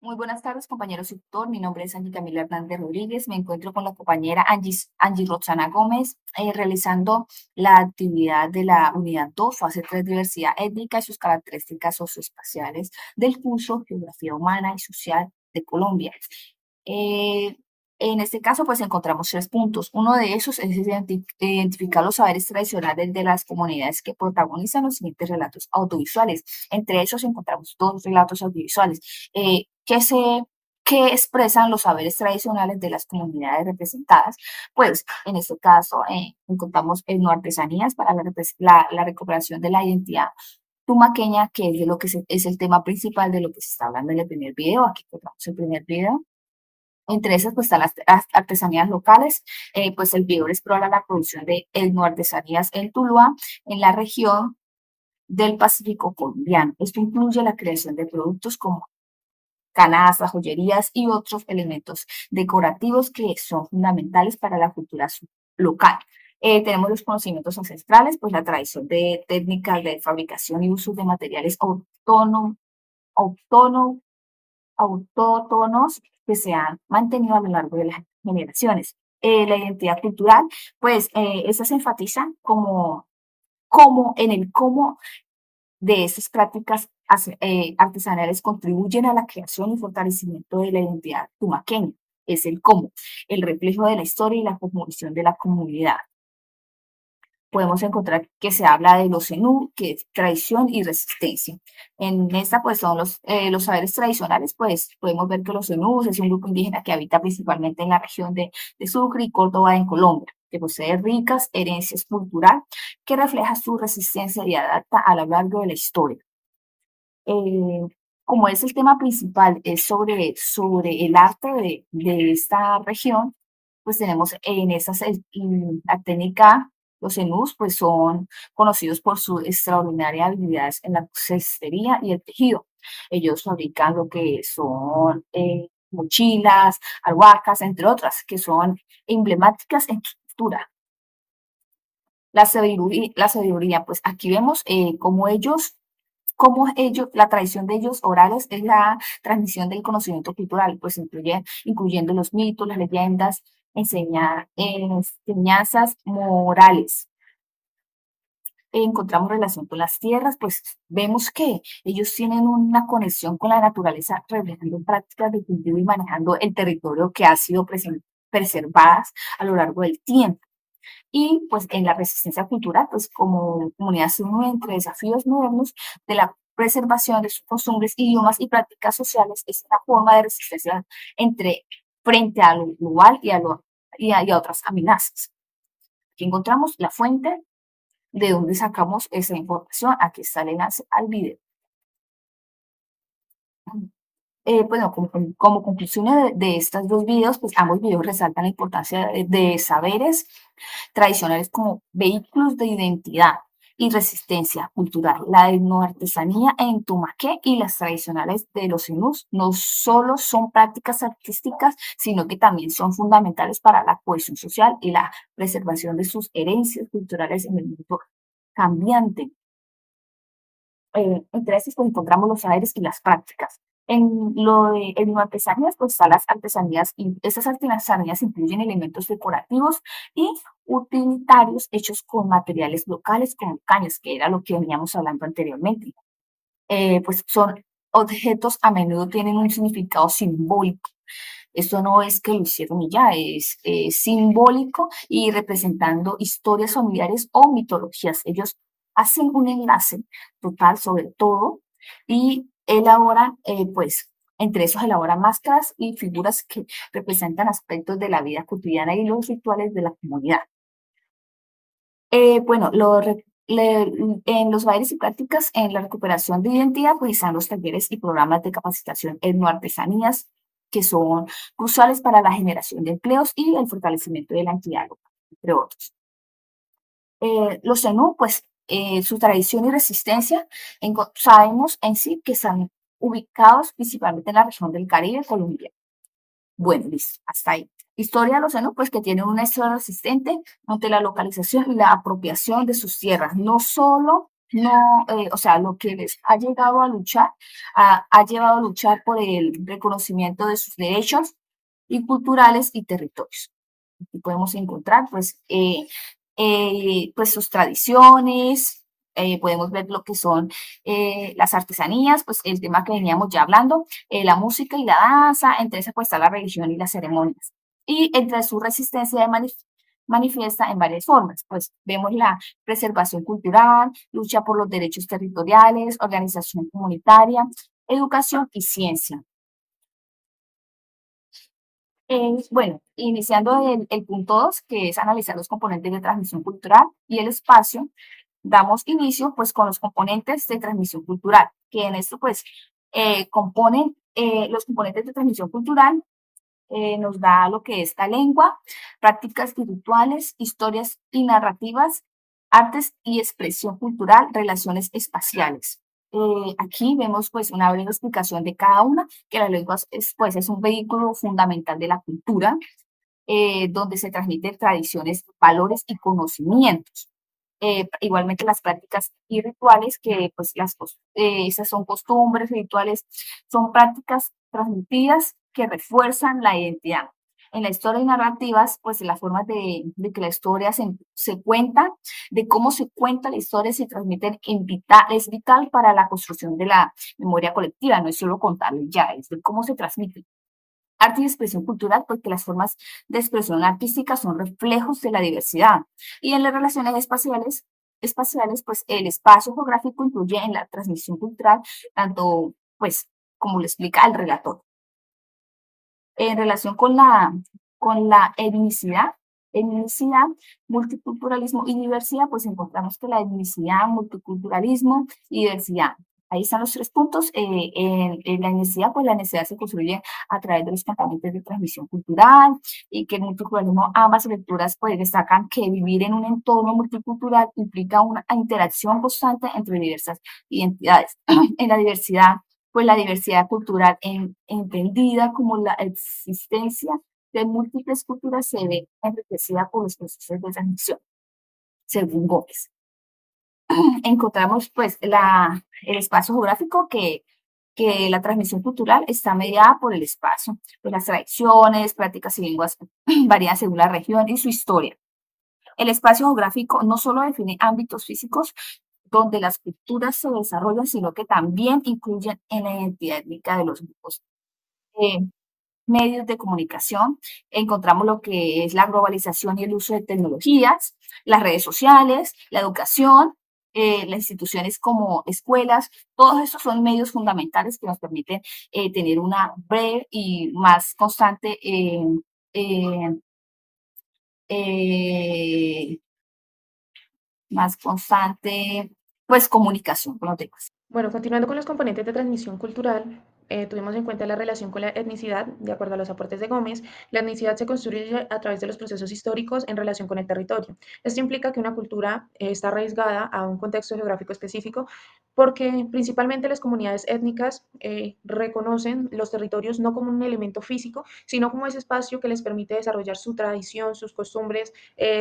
Muy buenas tardes, compañero tutor. Mi nombre es Angie Camila Hernández Rodríguez. Me encuentro con la compañera Angie Roxana Gómez realizando la actividad de la unidad 2, fase 3, diversidad étnica y sus características socioespaciales del curso Geografía Humana y Social de Colombia. Eh, en este caso, pues encontramos tres puntos. Uno de esos es identificar los saberes tradicionales de las comunidades que protagonizan los siguientes relatos audiovisuales. Entre esos encontramos dos relatos audiovisuales que expresan los saberes tradicionales de las comunidades representadas. Pues en este caso encontramos etnoartesanías para la recuperación de la identidad tumaqueña, que es de lo que es el tema principal de lo que se está hablando en el primer video. Aquí encontramos el primer video. Entre esas, pues, están las artesanías locales. Pues el video explora la producción de etnoartesanías en Tuluá, en la región del Pacífico colombiano. Esto incluye la creación de productos como canastas, joyerías y otros elementos decorativos que son fundamentales para la cultura local. Tenemos los conocimientos ancestrales, pues la tradición de técnicas de fabricación y uso de materiales autónomos, autóctonos que se han mantenido a lo largo de las generaciones. La identidad cultural, pues esa se enfatiza como en el cómo de estas prácticas artesanales contribuyen a la creación y fortalecimiento de la identidad tumaqueña. Es el cómo, el reflejo de la historia y la cosmovisión de la comunidad. Podemos encontrar que se habla de los zenú, que es tradición y resistencia. En esta, pues, son los saberes tradicionales, pues, podemos ver que los zenús es un grupo indígena que habita principalmente en la región de Sucre y Córdoba en Colombia, que posee ricas herencias culturales que refleja su resistencia y adapta a lo largo de la historia. Eh, como es el tema principal, es sobre el arte de esta región, pues tenemos en la técnica, los zenús, pues son conocidos por su extraordinaria habilidades en la cestería y el tejido. Ellos fabrican lo que son mochilas, alhuacas, entre otras, que son emblemáticas en su cultura. La sabiduría, pues aquí vemos cómo ellos, la tradición de ellos orales es la transmisión del conocimiento cultural, pues incluyendo los mitos, las leyendas, enseñanzas morales. Encontramos relación con las tierras, pues vemos que ellos tienen una conexión con la naturaleza, reflejando prácticas de cultivo y manejando el territorio que ha sido preservadas a lo largo del tiempo. Y pues en la resistencia cultural, pues como comunidad se une entre desafíos modernos de la preservación de sus costumbres, idiomas y prácticas sociales, es una forma de resistencia frente a lo global y a otras amenazas. Aquí encontramos la fuente de donde sacamos esa información. Aquí está el enlace al video. Bueno, como conclusión de estos dos videos, pues ambos videos resaltan la importancia de saberes tradicionales como vehículos de identidad y resistencia cultural. La etnoartesanía en Tumaqué y las tradicionales de los zenús no solo son prácticas artísticas, sino que también son fundamentales para la cohesión social y la preservación de sus herencias culturales en el mundo cambiante. Entre estos pues encontramos los saberes y las prácticas. En artesanías, pues están las artesanías, y esas artesanías incluyen elementos decorativos y utilitarios hechos con materiales locales, como cañas, que era lo que veníamos hablando anteriormente. Pues son objetos, a menudo tienen un significado simbólico. Esto no es que lo hicieron y ya, es simbólico y representando historias familiares o mitologías. Ellos hacen un enlace total sobre todo y elaboran, pues, entre esos elaboran máscaras y figuras que representan aspectos de la vida cotidiana y los rituales de la comunidad. Bueno, en los bailes y prácticas en la recuperación de identidad, pues están los talleres y programas de capacitación etnoartesanías que son cruciales para la generación de empleos y el fortalecimiento de la entidad local, entre otros. Los zenú, pues su tradición y resistencia, sabemos en sí que están ubicados principalmente en la región del Caribe colombiano. Bueno, listo, hasta ahí. Historia de los zenú, pues que tienen una historia resistente ante la localización y la apropiación de sus tierras, no solo no, o sea, lo que les ha llegado a luchar, ha llevado a luchar por el reconocimiento de sus derechos y culturales y territorios. Aquí podemos encontrar, pues sus tradiciones, podemos ver lo que son las artesanías, pues el tema que veníamos ya hablando, la música y la danza, entre esas pues está la religión y las ceremonias. Y entre su resistencia manifiesta en varias formas, pues vemos la preservación cultural, lucha por los derechos territoriales, organización comunitaria, educación y ciencia. Bueno, iniciando el punto 2, que es analizar los componentes de transmisión cultural y el espacio, damos inicio pues con los componentes de transmisión cultural, que en esto pues componen los componentes de transmisión cultural, nos da lo que es la lengua, prácticas espirituales, historias y narrativas, artes y expresión cultural, relaciones espaciales. Aquí vemos pues una breve explicación de cada una, que la lengua pues, es un vehículo fundamental de la cultura, donde se transmiten tradiciones, valores y conocimientos. Igualmente las prácticas y rituales, que pues esas son costumbres, rituales, son prácticas transmitidas que refuerzan la identidad. En la historia y narrativas, pues las formas de que la historia se cuenta, de cómo se cuenta la historia, se transmiten es vital para la construcción de la memoria colectiva, no es solo contarlo ya, es de cómo se transmite. Arte y expresión cultural, porque las formas de expresión artística son reflejos de la diversidad. Y en las relaciones espaciales, pues el espacio geográfico influye en la transmisión cultural, tanto, pues, como lo explica el relator. En relación con la etnicidad, multiculturalismo y diversidad, pues encontramos que la etnicidad, multiculturalismo y diversidad. Ahí están los tres puntos. En la etnicidad, pues la etnicidad se construye a través de los componentes de transmisión cultural y que el multiculturalismo, ambas lecturas pues destacan que vivir en un entorno multicultural implica una interacción constante entre diversas identidades. En la diversidad, pues la diversidad cultural entendida como la existencia de múltiples culturas se ve enriquecida por los procesos de transmisión, según Gómez. Encontramos pues el espacio geográfico que la transmisión cultural está mediada por el espacio, pues las tradiciones, prácticas y lenguas varían según la región y su historia. El espacio geográfico no solo define ámbitos físicos donde las culturas se desarrollan, sino que también incluyen en la identidad étnica de los grupos. Eh, Medios de comunicación, encontramos lo que es la globalización y el uso de tecnologías, las redes sociales, la educación, las instituciones como escuelas, todos estos son medios fundamentales que nos permiten tener una breve y eh, eh, más constante, pues comunicación con los demás. Bueno, continuando con los componentes de transmisión cultural, tuvimos en cuenta la relación con la etnicidad, de acuerdo a los aportes de Gómez. La etnicidad se construye a través de los procesos históricos en relación con el territorio. Esto implica que una cultura está arraigada a un contexto geográfico específico porque principalmente las comunidades étnicas reconocen los territorios no como un elemento físico, sino como ese espacio que les permite desarrollar su tradición, sus costumbres,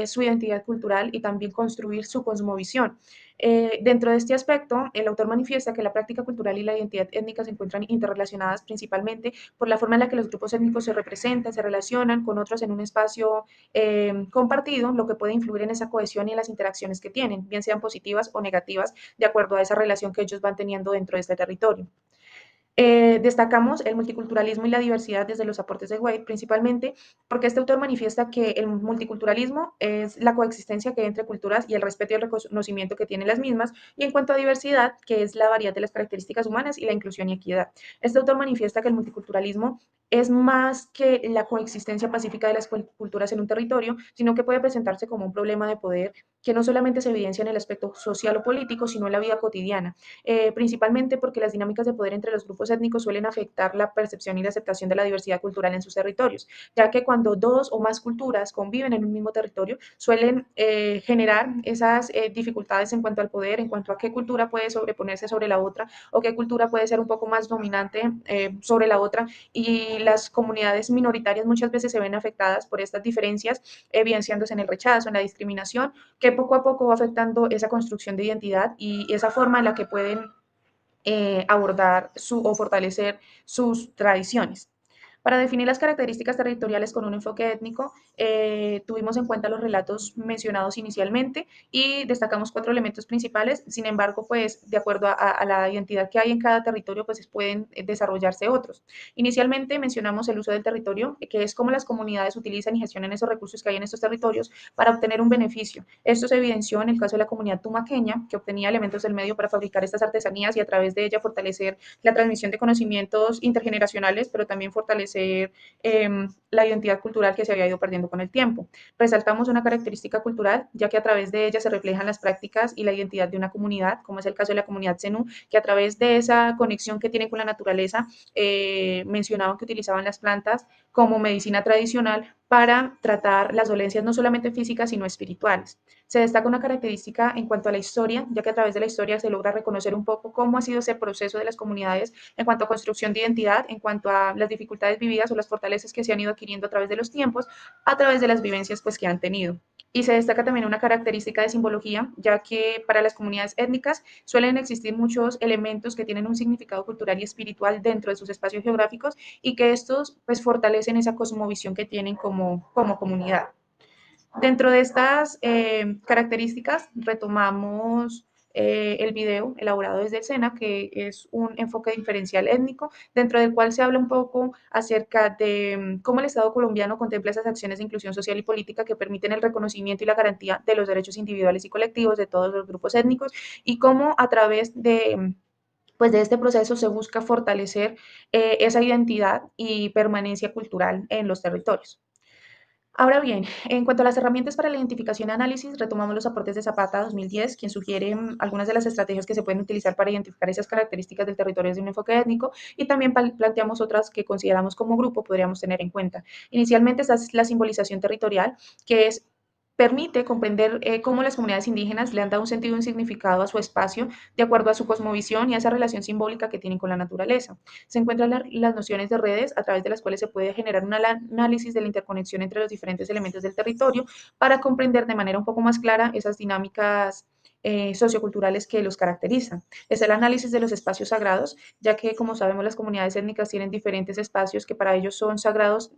su identidad cultural y también construir su cosmovisión. Dentro de este aspecto, el autor manifiesta que la práctica cultural y la identidad étnica se encuentran interrelacionadas principalmente por la forma en la que los grupos étnicos se representan, se relacionan con otros en un espacio compartido, lo que puede influir en esa cohesión y en las interacciones que tienen, bien sean positivas o negativas, de acuerdo a esa relación que ellos van teniendo dentro de este territorio. Destacamos el multiculturalismo y la diversidad desde los aportes de Wade, principalmente porque este autor manifiesta que el multiculturalismo es la coexistencia que hay entre culturas y el respeto y el reconocimiento que tienen las mismas, y en cuanto a diversidad, que es la variedad de las características humanas y la inclusión y equidad. Este autor manifiesta que el multiculturalismo es más que la coexistencia pacífica de las culturas en un territorio, sino que puede presentarse como un problema de poder que no solamente se evidencia en el aspecto social o político, sino en la vida cotidiana, principalmente porque las dinámicas de poder entre los grupos étnicos suelen afectar la percepción y la aceptación de la diversidad cultural en sus territorios, ya que cuando dos o más culturas conviven en un mismo territorio, suelen generar esas dificultades en cuanto al poder, en cuanto a qué cultura puede sobreponerse sobre la otra o qué cultura puede ser un poco más dominante sobre la otra, y y las comunidades minoritarias muchas veces se ven afectadas por estas diferencias, evidenciándose en el rechazo, en la discriminación, que poco a poco va afectando esa construcción de identidad y esa forma en la que pueden abordar o fortalecer sus tradiciones. Para definir las características territoriales con un enfoque étnico, tuvimos en cuenta los relatos mencionados inicialmente y destacamos 4 elementos principales. Sin embargo, pues de acuerdo a la identidad que hay en cada territorio, pues pueden desarrollarse otros. Inicialmente mencionamos el uso del territorio, que es cómo las comunidades utilizan y gestionan esos recursos que hay en estos territorios para obtener un beneficio. Esto se evidenció en el caso de la comunidad tumaqueña, que obtenía elementos del medio para fabricar estas artesanías y a través de ella fortalecer la transmisión de conocimientos intergeneracionales, pero también fortalecer la identidad cultural que se había ido perdiendo con el tiempo. Resaltamos una característica cultural, ya que a través de ella se reflejan las prácticas y la identidad de una comunidad, como es el caso de la comunidad Zenú, que a través de esa conexión que tiene con la naturaleza, mencionaban que utilizaban las plantas como medicina tradicional para tratar las dolencias no solamente físicas, sino espirituales. Se destaca una característica en cuanto a la historia, ya que a través de la historia se logra reconocer un poco cómo ha sido ese proceso de las comunidades en cuanto a construcción de identidad, en cuanto a las dificultades vividas o las fortalezas que se han ido adquiriendo a través de los tiempos, a través de las vivencias pues, que han tenido. Y se destaca también una característica de simbología, ya que para las comunidades étnicas suelen existir muchos elementos que tienen un significado cultural y espiritual dentro de sus espacios geográficos y que estos pues fortalecen esa cosmovisión que tienen como comunidad. Dentro de estas características retomamos el video elaborado desde el SENA, que es un enfoque diferencial étnico, dentro del cual se habla un poco acerca de cómo el Estado colombiano contempla esas acciones de inclusión social y política que permiten el reconocimiento y la garantía de los derechos individuales y colectivos de todos los grupos étnicos y cómo a través de pues de este proceso se busca fortalecer esa identidad y permanencia cultural en los territorios. Ahora bien, en cuanto a las herramientas para la identificación y análisis, retomamos los aportes de Zapata 2010, quien sugiere algunas de las estrategias que se pueden utilizar para identificar esas características del territorio desde un enfoque étnico y también planteamos otras que consideramos como grupo podríamos tener en cuenta. Inicialmente está la simbolización territorial, que es permite comprender cómo las comunidades indígenas le han dado un sentido y un significado a su espacio de acuerdo a su cosmovisión y a esa relación simbólica que tienen con la naturaleza. Se encuentran las nociones de redes a través de las cuales se puede generar un análisis de la interconexión entre los diferentes elementos del territorio para comprender de manera un poco más clara esas dinámicas socioculturales que los caracterizan. Es el análisis de los espacios sagrados, ya que como sabemos las comunidades étnicas tienen diferentes espacios que para ellos son sagrados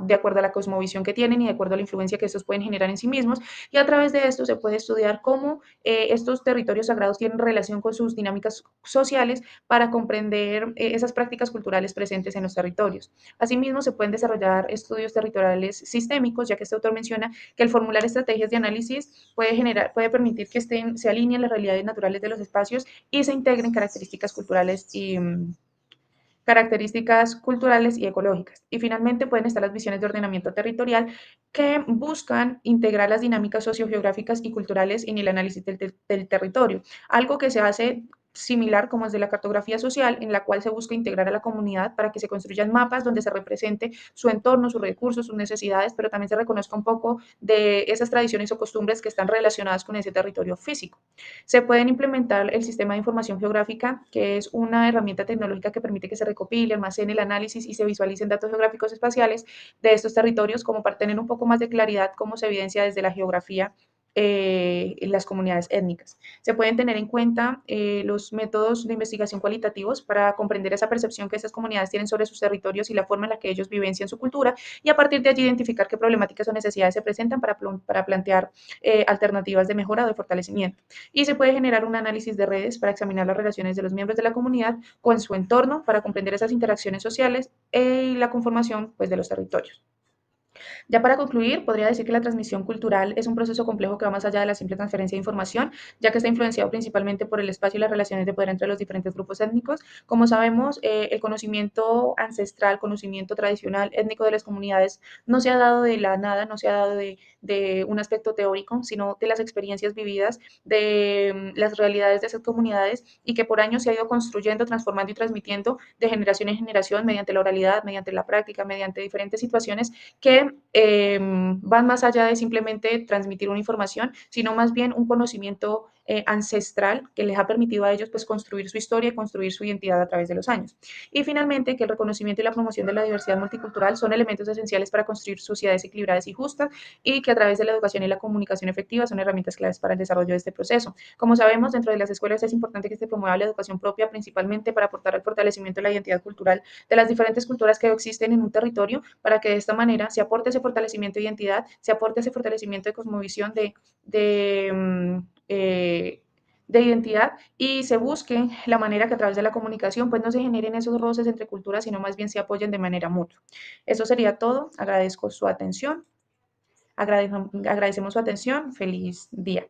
de acuerdo a la cosmovisión que tienen y de acuerdo a la influencia que estos pueden generar en sí mismos. Y a través de esto se puede estudiar cómo estos territorios sagrados tienen relación con sus dinámicas sociales para comprender esas prácticas culturales presentes en los territorios. Asimismo, se pueden desarrollar estudios territoriales sistémicos, ya que este autor menciona que el formular estrategias de análisis puede permitir que se alineen las realidades naturales de los espacios y se integren características culturales y ecológicas. Y finalmente pueden estar las visiones de ordenamiento territorial que buscan integrar las dinámicas sociogeográficas y culturales en el análisis del territorio, algo que se hace similar como es de la cartografía social, en la cual se busca integrar a la comunidad para que se construyan mapas donde se represente su entorno, sus recursos, sus necesidades, pero también se reconozca un poco de esas tradiciones o costumbres que están relacionadas con ese territorio físico. Se pueden implementar el sistema de información geográfica, que es una herramienta tecnológica que permite que se recopile, almacene el análisis y se visualicen datos geográficos espaciales de estos territorios, como para tener un poco más de claridad cómo se evidencia desde la geografía en las comunidades étnicas. Se pueden tener en cuenta los métodos de investigación cualitativos para comprender esa percepción que estas comunidades tienen sobre sus territorios y la forma en la que ellos vivencian su cultura y a partir de allí identificar qué problemáticas o necesidades se presentan para plantear alternativas de mejora o de fortalecimiento. Y se puede generar un análisis de redes para examinar las relaciones de los miembros de la comunidad con su entorno para comprender esas interacciones sociales y la conformación pues, de los territorios. Ya para concluir, podría decir que la transmisión cultural es un proceso complejo que va más allá de la simple transferencia de información, ya que está influenciado principalmente por el espacio y las relaciones de poder entre los diferentes grupos étnicos. Como sabemos, el conocimiento ancestral, conocimiento tradicional étnico de las comunidades no se ha dado de la nada, no se ha dado de un aspecto teórico, sino de las experiencias vividas, de las realidades de esas comunidades y que por años se ha ido construyendo, transformando y transmitiendo de generación en generación mediante la oralidad, mediante la práctica, mediante diferentes situaciones que van más allá de simplemente transmitir una información, sino más bien un conocimiento ancestral que les ha permitido a ellos pues construir su historia y construir su identidad a través de los años. Y finalmente, que el reconocimiento y la promoción de la diversidad multicultural son elementos esenciales para construir sociedades equilibradas y justas y que a través de la educación y la comunicación efectiva son herramientas claves para el desarrollo de este proceso. Como sabemos, dentro de las escuelas es importante que se promueva la educación propia, principalmente para aportar al fortalecimiento de la identidad cultural de las diferentes culturas que existen en un territorio, para que de esta manera se aporte ese fortalecimiento de identidad, se aporte ese fortalecimiento de cosmovisión, de identidad y se busque la manera que a través de la comunicación pues no se generen esos roces entre culturas, sino más bien se apoyen de manera mutua. Eso sería todo. Agradezco su atención. Agradecemos su atención. Feliz día.